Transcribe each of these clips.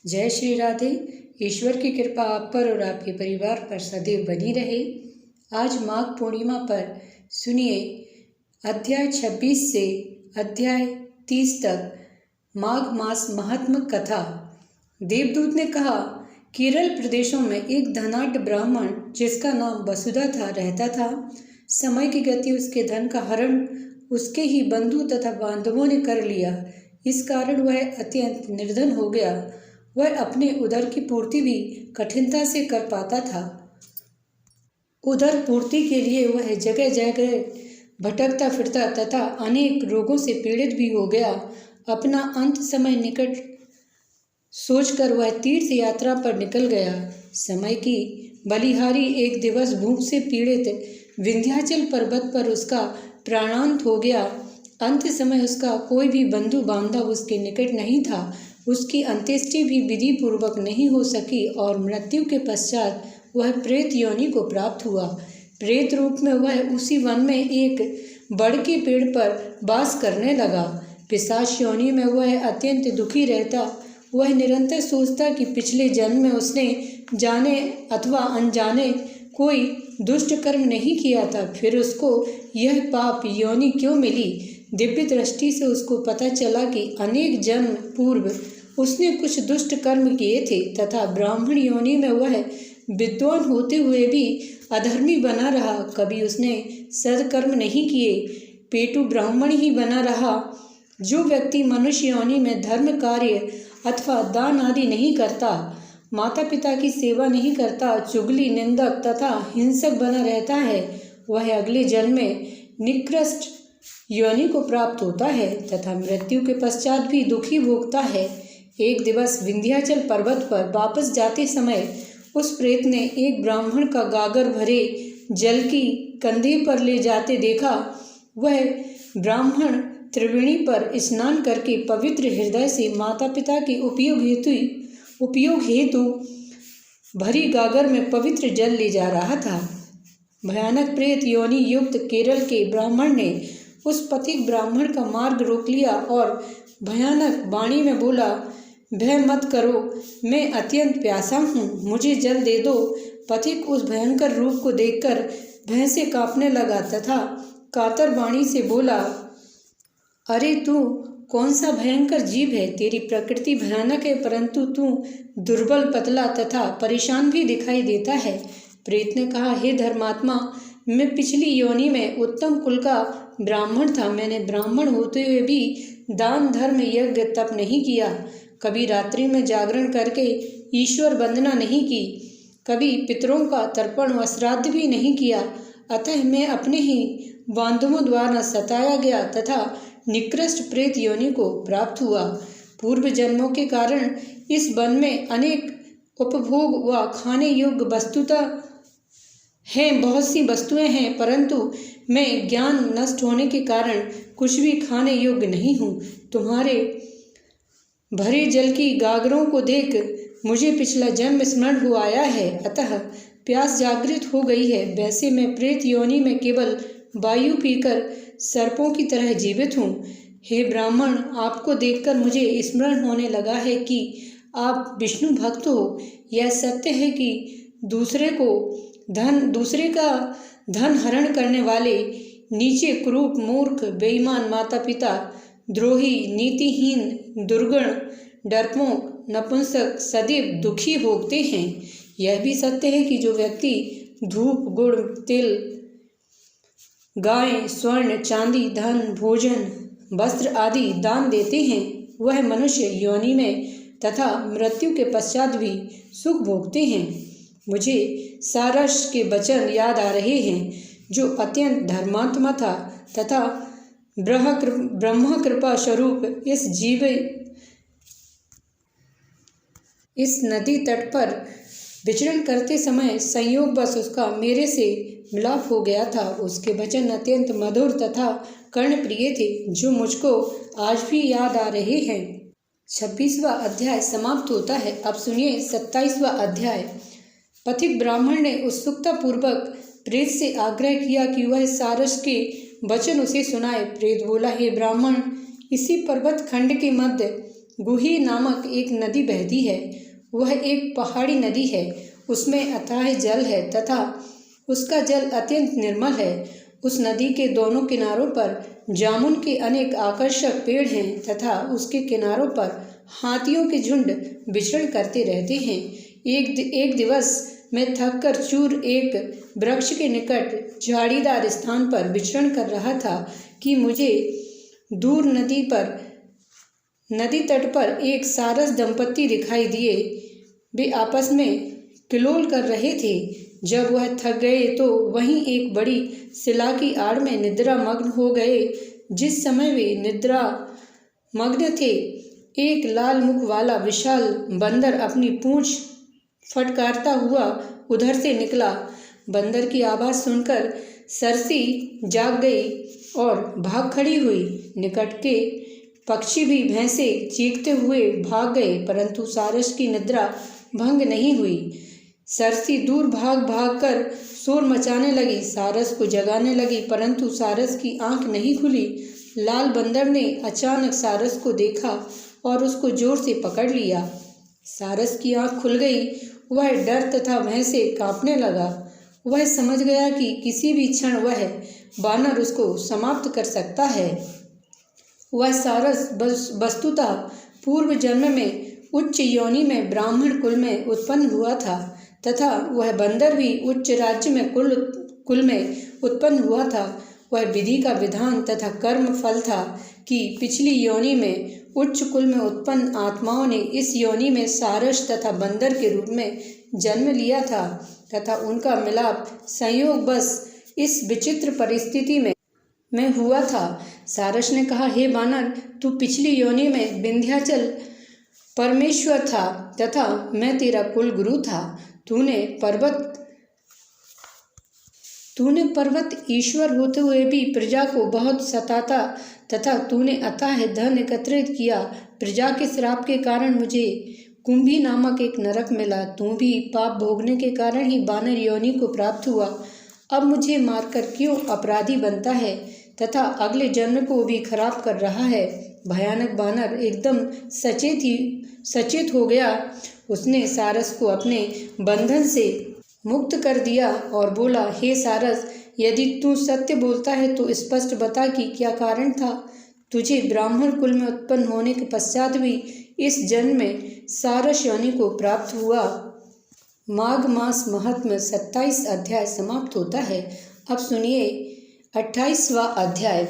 जय श्री राधे। ईश्वर की कृपा आप पर और आपके परिवार पर सदैव बनी रहे। आज माघ पूर्णिमा पर सुनिए अध्याय 26 से अध्याय 30 तक माघ मास महात्म कथा। देवदूत ने कहा, केरल प्रदेशों में एक धनाढ्य ब्राह्मण जिसका नाम वसुधा था रहता था। समय की गति उसके धन का हरण उसके ही बंधु तथा बांधवों ने कर लिया। इस कारण वह अत्यंत निर्धन हो गया। वह अपने उदर की पूर्ति भी कठिनता से कर पाता था। उदर पूर्ति के लिए वह जगह जगह भटकता फिरता तथा अनेक रोगों से पीड़ित भी हो गया। अपना अंत समय निकट सोचकर वह तीर्थ यात्रा पर निकल गया। समय की बलिहारी एक दिवस भूख से पीड़ित विंध्याचल पर्वत पर उसका प्राणांत हो गया। अंत समय उसका कोई भी बंधु बांधव उसके निकट नहीं था। उसकी अंत्येष्टि भी विधि पूर्वक नहीं हो सकी और मृत्यु के पश्चात वह प्रेत योनि को प्राप्त हुआ। प्रेत रूप में वह उसी वन में एक बड़ के पेड़ पर वास करने लगा। पिशाच योनि में वह अत्यंत दुखी रहता। वह निरंतर सोचता कि पिछले जन्म में उसने जाने अथवा अनजाने कोई दुष्ट कर्म नहीं किया था, फिर उसको यह पाप योनि क्यों मिली। दिव्य दृष्टि से उसको पता चला कि अनेक जन्म पूर्व उसने कुछ दुष्ट कर्म किए थे तथा ब्राह्मण योनि में वह विद्वान होते हुए भी अधर्मी बना रहा। कभी उसने सत्कर्म नहीं किए, पेटू ब्राह्मण ही बना रहा। जो व्यक्ति मनुष्य योनि में धर्म कार्य अथवा दान आदि नहीं करता, माता पिता की सेवा नहीं करता, चुगली निंदक तथा हिंसक बना रहता है, वह अगले जन्म में निकृष्ट योनि को प्राप्त होता है तथा मृत्यु के पश्चात भी दुखी भोगता है। एक दिवस विंध्याचल पर्वत पर वापस जाते समय उस प्रेत ने एक ब्राह्मण का गागर भरे जल की कंधे पर ले जाते देखा। वह ब्राह्मण त्रिवेणी पर स्नान करके पवित्र हृदय से माता पिता के उपयोग हेतु भरी गागर में पवित्र जल ले जा रहा था। भयानक प्रेत योनि युक्त केरल के ब्राह्मण ने उस पथिक ब्राह्मण का मार्ग रोक लिया और भयानक वाणी में बोला, भय मत करो, मैं अत्यंत प्यासा हूँ, मुझे जल दे दो। पथिक उस भयंकर रूप को देखकर भय से कांपने लगा तथा कातर वाणी से बोला, अरे तू कौन सा भयंकर जीव है। तेरी प्रकृति भयानक है, परंतु तू दुर्बल, पतला तथा परेशान भी दिखाई देता है। प्रेत ने कहा, हे धर्मात्मा, मैं पिछली योनि में उत्तम कुल का ब्राह्मण था। मैंने ब्राह्मण होते हुए भी दान धर्म यज्ञ तप नहीं किया, कभी रात्रि में जागरण करके ईश्वर वंदना नहीं की, कभी पितरों का तर्पण व श्राद्ध भी नहीं किया। अतः मैं अपने ही बांधवों द्वारा सताया गया तथा निकृष्ट प्रेत योनि को प्राप्त हुआ। पूर्व जन्मों के कारण इस वन में अनेक उपभोग व खाने योग्य वस्तुतः हैं, बहुत सी वस्तुएं हैं, परंतु मैं ज्ञान नष्ट होने के कारण कुछ भी खाने योग्य नहीं हूँ। तुम्हारे भरे जल की गागरों को देख मुझे पिछला जन्म स्मरण हो आया है, अतः प्यास जागृत हो गई है। वैसे मैं प्रेत योनि में केवल वायु पीकर सर्पों की तरह जीवित हूँ। हे ब्राह्मण, आपको देखकर मुझे स्मरण होने लगा है कि आप विष्णु भक्त हो। यह सत्य है कि दूसरे का धन हरण करने वाले, नीचे, क्रूप, मूर्ख, बेईमान, माता पिता, द्रोही, नीतिहीन, दुर्गुण, डरपोक, नपुंसक सदैव दुखी भोगते हैं। यह भी सत्य है कि जो व्यक्ति धूप, गुड़, तिल, गाय, स्वर्ण, चांदी, धन, भोजन, वस्त्र आदि दान देते हैं, वह मनुष्य योनि में तथा मृत्यु के पश्चात भी सुख भोगते हैं। मुझे सारस के वचन याद आ रहे हैं, जो अत्यंत धर्मात्मा था तथा ब्रह्म कृपा स्वरूप इस नदी तट पर विचरण करते समय संयोगवश उसका मेरे से मिलाप हो गया था। उसके वचन अत्यंत मधुर तथा कर्णप्रिय थे, जो मुझको आज भी याद आ रहे हैं। 26वां अध्याय समाप्त होता है। अब सुनिए 27वां अध्याय। पथिक ब्राह्मण ने उत्सुकता पूर्वक प्रेत से आग्रह किया कि वह सारस के वचन उसे सुनाए। प्रेत बोला, हे ब्राह्मण, इसी पर्वत खंड के मध्य गुही नामक एक नदी बहती है। वह एक पहाड़ी नदी है। उसमें अथाह जल है तथा उसका जल अत्यंत निर्मल है। उस नदी के दोनों किनारों पर जामुन के अनेक आकर्षक पेड़ हैं तथा उसके किनारों पर हाथियों के झुंड विचरण करते रहते हैं। एक दिवस मैं थक कर चूर एक वृक्ष के निकट झाड़ीदार स्थान पर विचरण कर रहा था कि मुझे दूर नदी तट पर एक सारस दंपत्ति दिखाई दिए। वे आपस में किलोल कर रहे थे। जब वह थक गए तो वहीं एक बड़ी शिला की आड़ में निद्रा मग्न हो गए। जिस समय वे निद्रा मग्न थे, एक लाल मुख वाला विशाल बंदर अपनी पूंछ फटकारता हुआ उधर से निकला। बंदर की आवाज़ सुनकर सरसी जाग गई और भाग खड़ी हुई। निकट के पक्षी भी भैंसे चीखते हुए भाग गए, परंतु सारस की निद्रा भंग नहीं हुई। सरसी दूर भाग भाग कर शोर मचाने लगी, सारस को जगाने लगी, परंतु सारस की आंख नहीं खुली। लाल बंदर ने अचानक सारस को देखा और उसको जोर से पकड़ लिया। सारस की आंख खुल गई। वह डर तथा भय से कांपने लगा। वह समझ गया कि किसी भी क्षण वह बानर उसको समाप्त कर सकता है। वह सारस वस्तुतः पूर्व जन्म में उच्च योनि में ब्राह्मण कुल में उत्पन्न हुआ था तथा वह बंदर भी उच्च राज्य में कुल में उत्पन्न हुआ था। वह विधि का विधान तथा कर्म फल था कि पिछली योनि में उच्च कुल में उत्पन्न आत्माओं ने इस योनि में सारस तथा बंदर के रूप में जन्म लिया था तथा उनका मिलाप संयोग बस इस विचित्र परिस्थिति में हुआ था। सारस ने कहा, हे बानर, तू पिछली योनि में विंध्याचल परमेश्वर था तथा मैं तेरा कुल गुरु था। तूने पर्वत ईश्वर होते हुए भी प्रजा को बहुत सताता तथा तूने अथाह धन एकत्रित किया। प्रजा के श्राप के कारण मुझे कुंभी नामक एक नरक मिला। तू भी पाप भोगने के कारण ही बानर योनि को प्राप्त हुआ। अब मुझे मारकर क्यों अपराधी बनता है तथा अगले जन्म को भी खराब कर रहा है। भयानक बानर एकदम सचेत हो गया। उसने सारस को अपने बंधन से मुक्त कर दिया और बोला, हे सारस, यदि तू सत्य बोलता है तो स्पष्ट बता कि क्या कारण था। तुझे ब्राह्मण कुल में उत्पन्न होने के पश्चात भी इस जन्म में सारस योनि को प्राप्त हुआ। माघ मास महात्म्य 27 अध्याय समाप्त होता है। अब सुनिए 28वां अध्याय।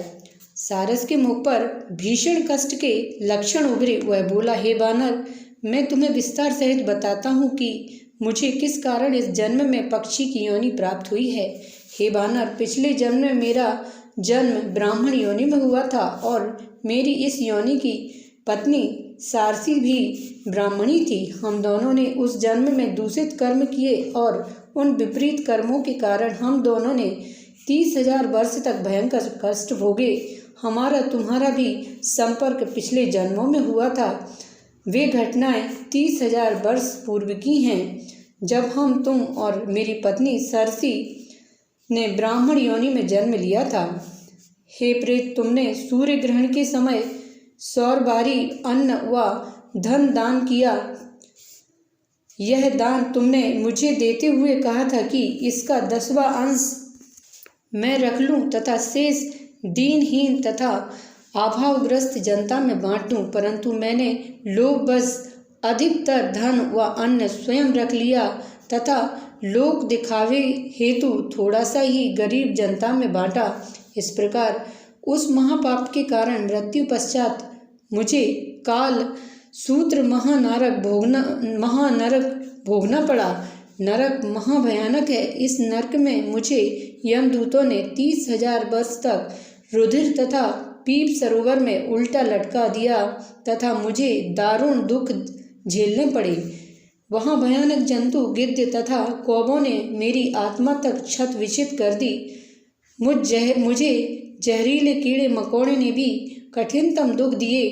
सारस के मुख पर भीषण कष्ट के लक्षण उभरे। वह बोला, हे बानर, मैं तुम्हें विस्तार सहित बताता हूँ कि मुझे किस कारण इस जन्म में पक्षी की योनि प्राप्त हुई है। हे बानर, पिछले जन्म में मेरा जन्म ब्राह्मण योनि में हुआ था और मेरी इस योनि की पत्नी सारसी भी ब्राह्मणी थी। हम दोनों ने उस जन्म में दूषित कर्म किए और उन विपरीत कर्मों के कारण हम दोनों ने 30,000 वर्ष तक भयंकर कष्ट भोगे। हमारा तुम्हारा भी संपर्क पिछले जन्मों में हुआ था। वे घटनाएं 30,000 वर्ष पूर्व की हैं, जब हम, तुम और मेरी पत्नी सरसी ने ब्राह्मण योनि में जन्म लिया था। हे प्रेत, तुमने सूर्य ग्रहण के समय सौरबारी अन्न व धन दान किया। यह दान तुमने मुझे देते हुए कहा था कि इसका 10वां अंश मैं रख लूं तथा शेष दीनहीन तथा अभावग्रस्त जनता में बांट दूं, परंतु मैंने लोभवश अधिकतर धन व अन्न स्वयं रख लिया तथा लोक दिखावे हेतु थोड़ा सा ही गरीब जनता में बांटा। इस प्रकार उस महापाप के कारण मृत्यु पश्चात मुझे काल सूत्र महानरक भोगना पड़ा। नरक महाभयानक है। इस नरक में मुझे यमदूतों ने 30,000 वर्ष तक रुधिर तथा पीप सरोवर में उल्टा लटका दिया तथा मुझे दारुण दुख झेलने पड़े। वहाँ भयानक जंतु गिद्ध तथा कौवों ने मेरी आत्मा तक क्षत विक्षत कर दी। मुझे जहरीले कीड़े मकोड़े ने भी कठिनतम दुख दिए।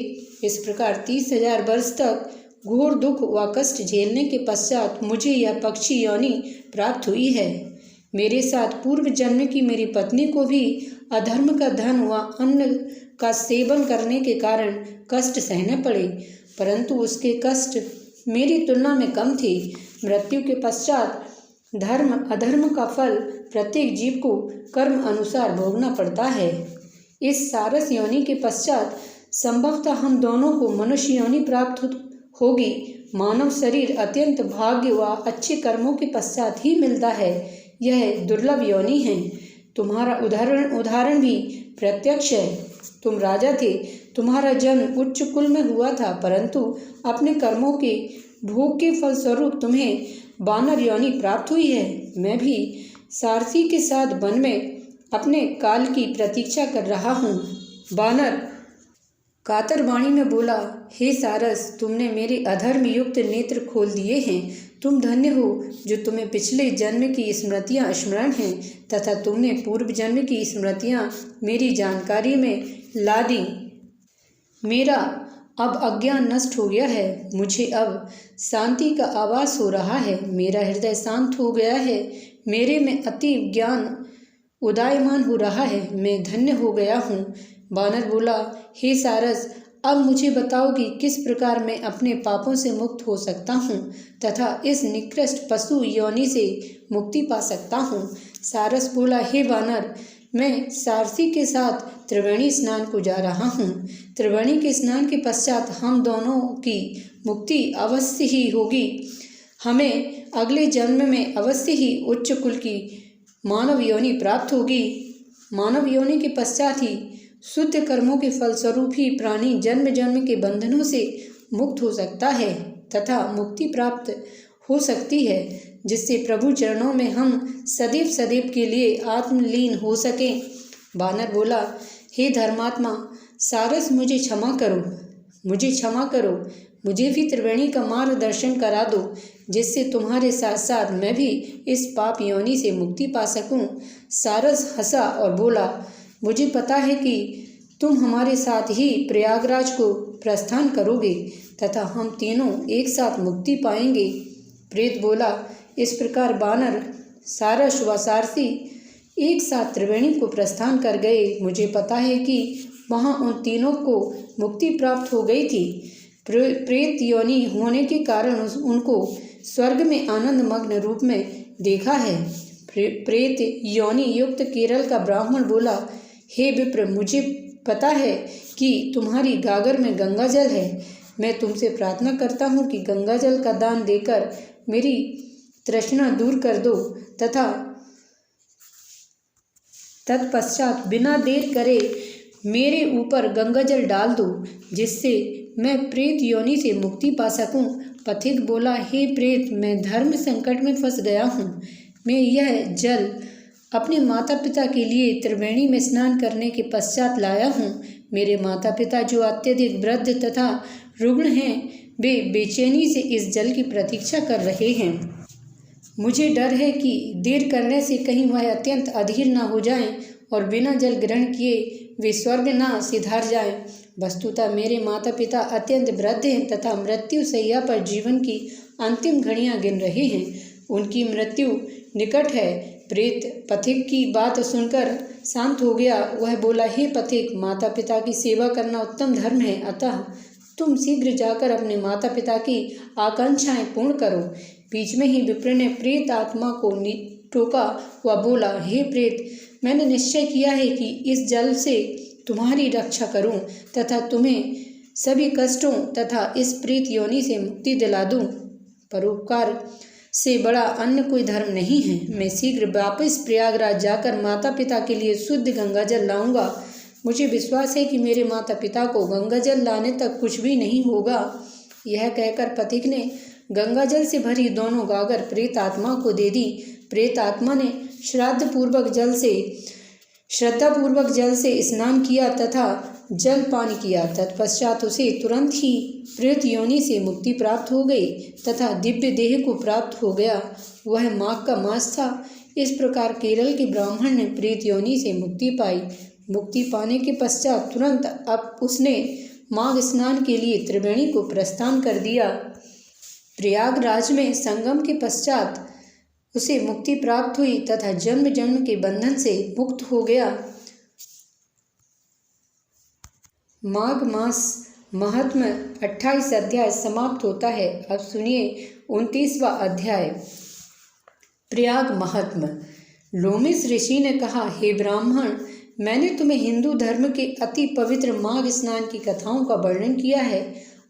इस प्रकार 30,000 वर्ष तक घोर दुख व कष्ट झेलने के पश्चात मुझे यह पक्षी योनि प्राप्त हुई है। मेरे साथ पूर्व जन्म की मेरी पत्नी को भी अधर्म का धन व अन्न का सेवन करने के कारण कष्ट सहने पड़े। परंतु उसके कष्ट मेरी तुलना में कम थे। मृत्यु के पश्चात धर्म अधर्म का फल प्रत्येक जीव को कर्म अनुसार भोगना पड़ता है। इस सारस योनि के पश्चात संभवतः हम दोनों को मनुष्य योनि प्राप्त होगी। मानव शरीर अत्यंत भाग्य व अच्छे कर्मों के पश्चात ही मिलता है। यह दुर्लभ योनि है। तुम्हारा उदाहरण भी प्रत्यक्ष है। तुम राजा थे, तुम्हारा जन्म उच्च कुल में हुआ था, परंतु अपने कर्मों के भोग के फलस्वरूप तुम्हें वानर योनि प्राप्त हुई है। मैं भी सारथी के साथ वन में अपने काल की प्रतीक्षा कर रहा हूँ। वानर कातर वाणी में बोला, हे सारस, तुमने मेरे अधर्म युक्त नेत्र खोल दिए हैं। तुम धन्य हो जो तुम्हें पिछले जन्म की स्मृतियाँ स्मरण हैं तथा तुमने पूर्व जन्म की स्मृतियाँ मेरी जानकारी में ला दी। मेरा अब अज्ञान नष्ट हो गया है। मुझे अब शांति का आभास हो रहा है। मेरा हृदय शांत हो गया है। मेरे में अतीव ज्ञान उदयमान हो रहा है। मैं धन्य हो गया हूँ। वानर बोला, हे सारस, अब मुझे बताओ कि किस प्रकार मैं अपने पापों से मुक्त हो सकता हूँ तथा इस निकृष्ट पशु योनि से मुक्ति पा सकता हूँ। सारस बोला, हे वानर, मैं सारथी के साथ त्रिवेणी स्नान को जा रहा हूँ। त्रिवेणी के स्नान के पश्चात हम दोनों की मुक्ति अवश्य ही होगी। हमें अगले जन्म में अवश्य ही उच्च कुल की मानव योनि प्राप्त होगी। मानव योनि के पश्चात ही शुद्ध कर्मों के फलस्वरूप ही प्राणी जन्म जन्म के बंधनों से मुक्त हो सकता है तथा मुक्ति प्राप्त हो सकती है, जिससे प्रभु चरणों में हम सदैव सदैव के लिए आत्मलीन हो सकें। वानर बोला, हे धर्मात्मा सारस, मुझे क्षमा करो, मुझे क्षमा करो। मुझे भी त्रिवेणी का मार्गदर्शन करा दो, जिससे तुम्हारे साथ साथ मैं भी इस पाप योनि से मुक्ति पा सकूं। सारस हंसा और बोला, मुझे पता है कि तुम हमारे साथ ही प्रयागराज को प्रस्थान करोगे तथा हम तीनों एक साथ मुक्ति पाएंगे। प्रेत बोला, इस प्रकार वानर, सारस व सारथी एक साथ त्रिवेणी को प्रस्थान कर गए। मुझे पता है कि वहाँ उन तीनों को मुक्ति प्राप्त हो गई थी। प्रेत योनि होने के कारण उनको स्वर्ग में आनंद मग्न रूप में देखा है। प्रेत योनि युक्त केरल का ब्राह्मण बोला, हे विप्र, मुझे पता है कि तुम्हारी गागर में गंगा जल है। मैं तुमसे प्रार्थना करता हूँ कि गंगा जल का दान देकर मेरी तृष्णा दूर कर दो तथा तत्पश्चात बिना देर करे मेरे ऊपर गंगा जल डाल दो, जिससे मैं प्रेत योनि से मुक्ति पा सकूं। पथिक बोला, हे प्रेत, मैं धर्म संकट में फंस गया हूँ। मैं यह जल अपने माता पिता के लिए त्रिवेणी में स्नान करने के पश्चात लाया हूँ। मेरे माता पिता जो अत्यधिक वृद्ध तथा रुग्ण हैं, वे बेचैनी से इस जल की प्रतीक्षा कर रहे हैं। मुझे डर है कि देर करने से कहीं वह अत्यंत अधीर न हो जाएं और बिना जल ग्रहण किए वे स्वर्ग न सिधार जाएं। वस्तुतः मेरे माता पिता अत्यंत वृद्ध हैं तथा मृत्यु शैया पर जीवन की अंतिम घड़ियां गिन रहे हैं। उनकी मृत्यु निकट है। प्रेत पथिक की बात सुनकर शांत हो गया। वह बोला, हे पथिक, माता पिता की सेवा करना उत्तम धर्म है, अतः तुम शीघ्र जाकर अपने माता पिता की आकांक्षाएं पूर्ण करो। बीच में ही विप्र ने प्रेत आत्मा को टोका व बोला, हे प्रेत, मैंने निश्चय किया है कि इस जल से तुम्हारी रक्षा करूं तथा तुम्हें सभी कष्टों तथा इस प्रेत योनि से मुक्ति दिला दूं। परोपकार से बड़ा अन्य कोई धर्म नहीं है। मैं शीघ्र वापस प्रयागराज जाकर माता पिता के लिए शुद्ध गंगा जल लाऊंगा। मुझे विश्वास है कि मेरे माता पिता को गंगा जल लाने तक कुछ भी नहीं होगा। यह कहकर पथिक ने गंगा जल से भरी दोनों गागर प्रेत आत्मा को दे दी। प्रेत आत्मा ने श्रद्धापूर्वक जल से स्नान किया तथा जल पान किया। तत्पश्चात उसे तुरंत ही प्रेत योनि से मुक्ति प्राप्त हो गई तथा दिव्य देह को प्राप्त हो गया। वह माघ का मास था। इस प्रकार केरल के ब्राह्मण ने प्रेत योनि से मुक्ति पाई। मुक्ति पाने के पश्चात तुरंत अब उसने माघ स्नान के लिए त्रिवेणी को प्रस्थान कर दिया। प्रयागराज में संगम के पश्चात उसे मुक्ति प्राप्त हुई तथा जन्म जन्म के बंधन से मुक्त हो गया। माघ मास महात्म्य 28 अध्याय समाप्त होता है। अब सुनिए 29वां अध्याय। प्रयाग महात्म्य। लोमिस ऋषि ने कहा, हे ब्राह्मण, मैंने तुम्हें हिंदू धर्म के अति पवित्र माघ स्नान की कथाओं का वर्णन किया है।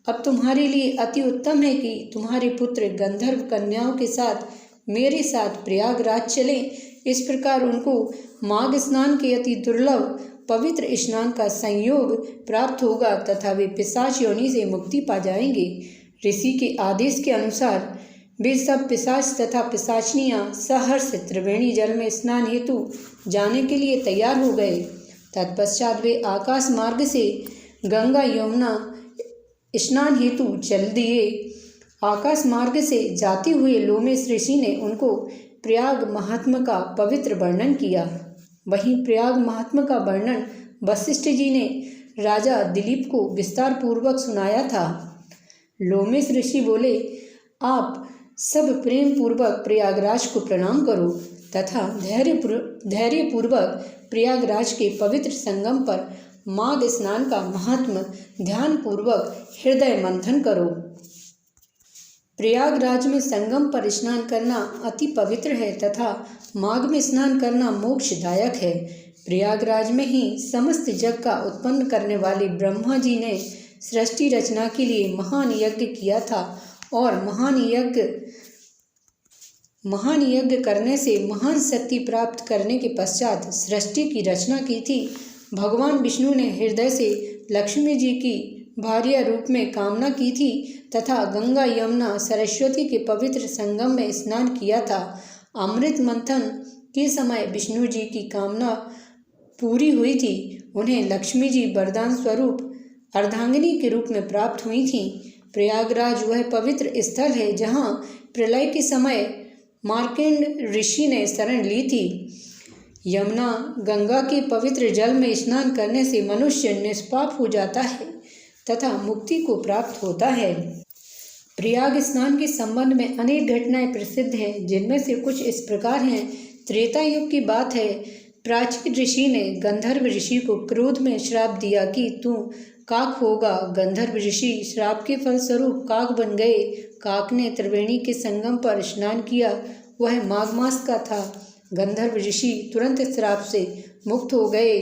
अब तुम्हारे लिए अति उत्तम है कि तुम्हारे पुत्र गंधर्व कन्याओं के साथ मेरे साथ प्रयागराज चलें। इस प्रकार उनको माघ स्नान के अति दुर्लभ पवित्र स्नान का संयोग प्राप्त होगा तथा वे पिशाच योनि से मुक्ति पा जाएंगे। ऋषि के आदेश के अनुसार वे सब पिशाच तथा पिशाचनियाँ सहर्ष त्रिवेणी जल में स्नान हेतु जाने के लिए तैयार हो गए। तत्पश्चात वे आकाश मार्ग से गंगा यमुना स्नान हेतु चल दिए। आकाश मार्ग से जाते हुए लोमेश ऋषि ने उनको प्रयाग महात्म्य का पवित्र वर्णन किया। वहीं प्रयाग महात्म्य का वर्णन वशिष्ठ जी ने राजा दिलीप को विस्तार पूर्वक सुनाया था। लोमेश ऋषि बोले, आप सब प्रेम पूर्वक प्रयागराज को प्रणाम करो तथा धैर्यपूर्वक प्रयागराज के पवित्र संगम पर माघ स्नान का महात्म्य ध्यान पूर्वक हृदय मंथन करो। प्रयागराज में संगम पर स्नान करना अति पवित्र है तथा माघ में स्नान करना मोक्षदायक है। प्रयागराज में ही समस्त जग का उत्पन्न करने वाले ब्रह्मा जी ने सृष्टि रचना के लिए महान यज्ञ किया था और महान यज्ञ करने से महान शक्ति प्राप्त करने के पश्चात सृष्टि की रचना की थी। भगवान विष्णु ने हृदय से लक्ष्मी जी की भार्या रूप में कामना की थी तथा गंगा यमुना सरस्वती के पवित्र संगम में स्नान किया था। अमृत मंथन के समय विष्णु जी की कामना पूरी हुई थी। उन्हें लक्ष्मी जी वरदान स्वरूप अर्धांगिनी के रूप में प्राप्त हुई थी। प्रयागराज वह पवित्र स्थल है जहाँ प्रलय के समय मार्कंड ऋषि ने शरण ली थी। यमुना गंगा के पवित्र जल में स्नान करने से मनुष्य निष्पाप हो जाता है तथा मुक्ति को प्राप्त होता है। प्रयाग स्नान के संबंध में अनेक घटनाएं प्रसिद्ध हैं, जिनमें से कुछ इस प्रकार हैं। त्रेता युग की बात है। प्राचीन ऋषि ने गंधर्व ऋषि को क्रोध में श्राप दिया कि तू काक होगा। गंधर्व ऋषि श्राप के फलस्वरूप काक बन गए। काक ने त्रिवेणी के संगम पर स्नान किया। वह माघ मास का था। गंधर्व ऋषि तुरंत श्राप से मुक्त हो गए।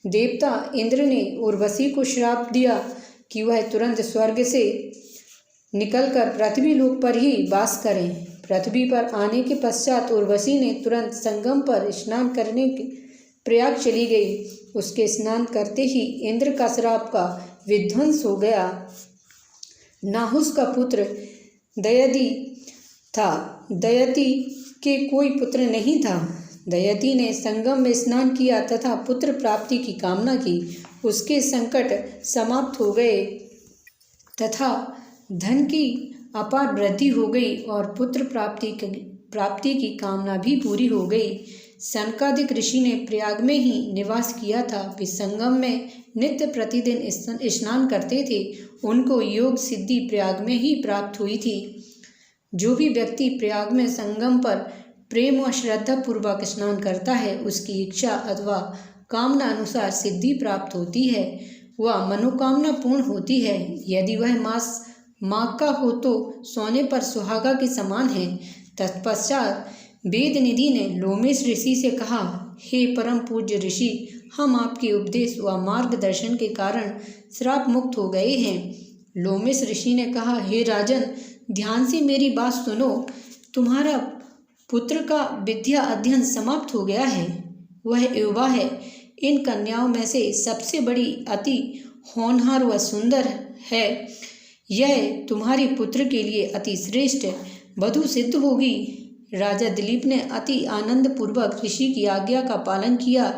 देवता इंद्र ने उर्वशी को श्राप दिया कि वह तुरंत स्वर्ग से निकलकर पृथ्वी लोक पर ही वास करें। पृथ्वी पर आने के पश्चात उर्वशी ने तुरंत संगम पर स्नान करने के प्रयाग चली गई। उसके स्नान करते ही इंद्र का श्राप का विध्वंस हो गया। नाहुस का पुत्र दयति था। दयति के कोई पुत्र नहीं था। दयति ने संगम में स्नान किया तथा पुत्र प्राप्ति की कामना की। उसके संकट समाप्त हो गए तथा धन की अपार वृद्धि हो गई और पुत्र प्राप्ति की कामना भी पूरी हो गई। सनकादिक ऋषि ने प्रयाग में ही निवास किया था। वे संगम में नित्य प्रतिदिन स्नान करते थे। उनको योग सिद्धि प्रयाग में ही प्राप्त हुई थी। जो भी व्यक्ति प्रयाग में संगम पर प्रेम और श्रद्धा पूर्वक स्नान करता है, उसकी इच्छा अथवा कामना अनुसार सिद्धि प्राप्त होती है। वह मनोकामना पूर्ण होती है। यदि वह मास माघ का हो तो सोने पर सुहागा के समान है। तत्पश्चात वेद निधि ने लोमेश ऋषि से कहा, हे परम पूज्य ऋषि, हम आपके उपदेश व मार्गदर्शन के कारण श्राप मुक्त हो गए हैं। लोमेश ऋषि ने कहा, हे राजन, ध्यान से मेरी बात सुनो। तुम्हारा पुत्र का विद्या अध्ययन समाप्त हो गया है। वह युवा है। इन कन्याओं में से सबसे बड़ी अति होनहार व सुंदर है। यह तुम्हारे पुत्र के लिए अति श्रेष्ठ वधू सिद्ध होगी। राजा दिलीप ने अति आनंद पूर्वक ऋषि की आज्ञा का पालन किया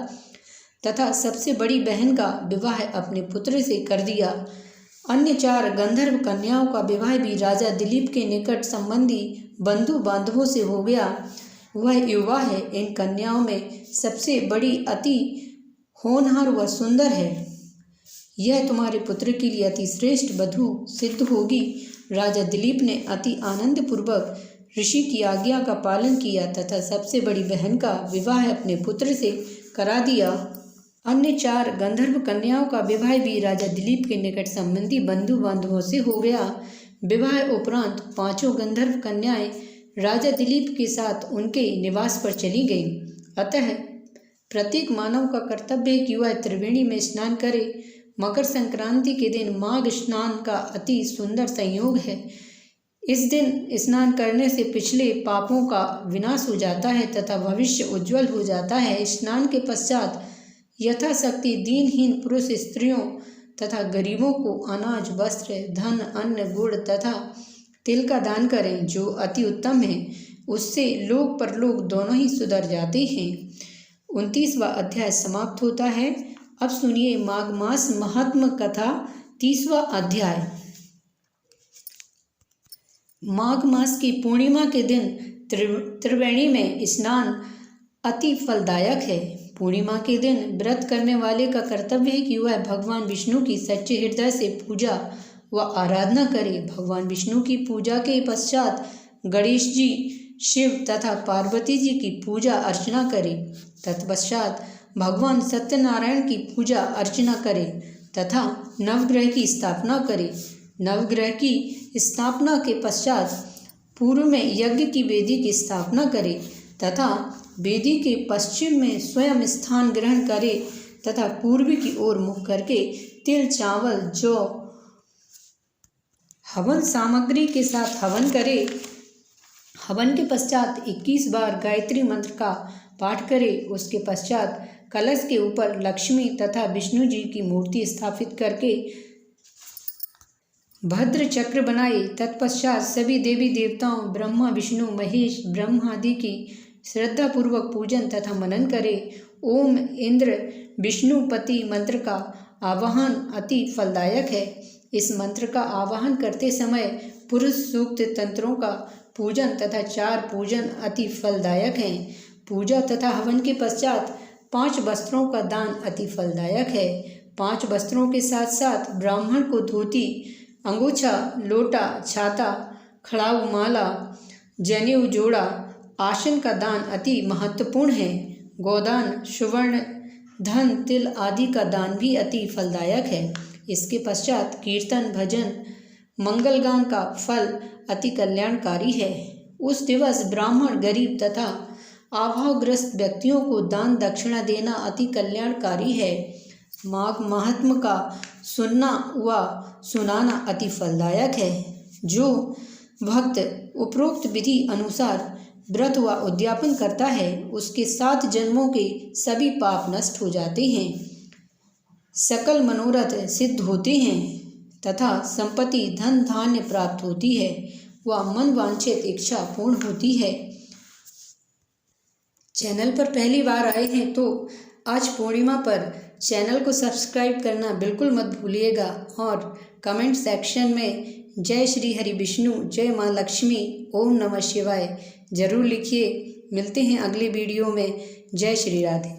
तथा सबसे बड़ी बहन का विवाह अपने पुत्र से कर दिया। अन्य 4 गंधर्व कन्याओं का विवाह भी राजा दिलीप के निकट संबंधी बंधु बांधवों से हो गया। वह युवा है। इन कन्याओं में सबसे बड़ी अति होनहार व सुंदर है। यह तुम्हारे पुत्र के लिए अति श्रेष्ठ वधू सिद्ध होगी। राजा दिलीप ने अति आनंद पूर्वक ऋषि की आज्ञा का पालन किया तथा सबसे बड़ी बहन का विवाह अपने पुत्र से करा दिया। अन्य 4 गंधर्व कन्याओं का विवाह भी राजा दिलीप के निकट संबंधी बंधु बांधवों से हो गया। विवाह उपरांत 5 गंधर्व कन्याएं राजा दिलीप के साथ उनके निवास पर चली गईं। अतः प्रत्येक मानव का कर्तव्य है कि वह त्रिवेणी में स्नान करे। मकर संक्रांति के दिन माघ स्नान का अति सुंदर संयोग है। इस दिन स्नान करने से पिछले पापों का विनाश हो जाता है तथा भविष्य उज्जवल हो जाता है। स्नान के पश्चात यथाशक्ति दीनहीन पुरुष, स्त्रियों तथा गरीबों को अनाज, वस्त्र, धन, अन्न, गुड़ तथा तिल का दान करें, जो अति उत्तम है। उससे लोक परलोक दोनों ही सुधर जाते हैं। 29वां अध्याय समाप्त होता है। अब सुनिए माघ मास महात्म कथा 30वां अध्याय। माघ मास की पूर्णिमा के दिन त्रिवेणी में स्नान अति फलदायक है। पूर्णिमा के दिन व्रत करने वाले का कर्तव्य है कि वह भगवान विष्णु की सच्चे हृदय से पूजा व आराधना करे। भगवान विष्णु की पूजा के पश्चात गणेश जी, शिव तथा पार्वती जी की पूजा अर्चना करे। तत्पश्चात भगवान सत्यनारायण की पूजा अर्चना करे तथा नवग्रह की स्थापना करे। नवग्रह की स्थापना के पश्चात पूर्व में यज्ञ की वेदी की स्थापना करे तथा वेदी के पश्चिम में स्वयं स्थान ग्रहण करे तथा पूर्व की ओर मुख करके तिल, चावल, जौ हवन सामग्री के साथ हवन करे। हवन के पश्चात 21 बार गायत्री मंत्र का पाठ करे। उसके पश्चात कलश के ऊपर लक्ष्मी तथा विष्णु जी की मूर्ति स्थापित करके भद्र चक्र बनाए। तत्पश्चात सभी देवी देवताओं ब्रह्मा, विष्णु, महेश, ब्रह्मा आदि की श्रद्धापूर्वक पूजन तथा मनन करे। ओम इंद्र विष्णुपति मंत्र का आवाहन अति फलदायक है। इस मंत्र का आवाहन करते समय पुरुष सूक्त तंत्रों का पूजन तथा 4 पूजन अति फलदायक हैं। पूजा तथा हवन के पश्चात 5 वस्त्रों का दान अति फलदायक है। 5 वस्त्रों के साथ साथ ब्राह्मण को धोती, अंगोछा, लोटा, छाता, खड़ाऊ माला, जनेऊ जोड़ा, आसन का दान अति महत्वपूर्ण है। गोदान, सुवर्ण, धन, तिल आदि का दान भी अति फलदायक है। इसके पश्चात कीर्तन, भजन, मंगलगान का फल अति कल्याणकारी है। उस दिवस ब्राह्मण, गरीब तथा अभावग्रस्त व्यक्तियों को दान दक्षिणा देना अति कल्याणकारी है। माघ महात्म का सुनना व सुनाना अति फलदायक है। जो भक्त उपरोक्त विधि अनुसार व्रत व उद्यापन करता है, उसके 7 जन्मों के सभी पाप नष्ट हो जाते हैं, सकल मनोरथ सिद्ध होते हैं तथा संपत्ति, धन, धान्य प्राप्त होती है व मन वांछित इच्छा पूर्ण होती है। चैनल पर पहली बार आए हैं तो आज पूर्णिमा पर चैनल को सब्सक्राइब करना बिल्कुल मत भूलिएगा और कमेंट सेक्शन में जय श्री हरि विष्णु, जय माँ लक्ष्मी, ओम नमः शिवाय जरूर लिखिए। मिलते हैं अगले वीडियो में। जय श्री राधे।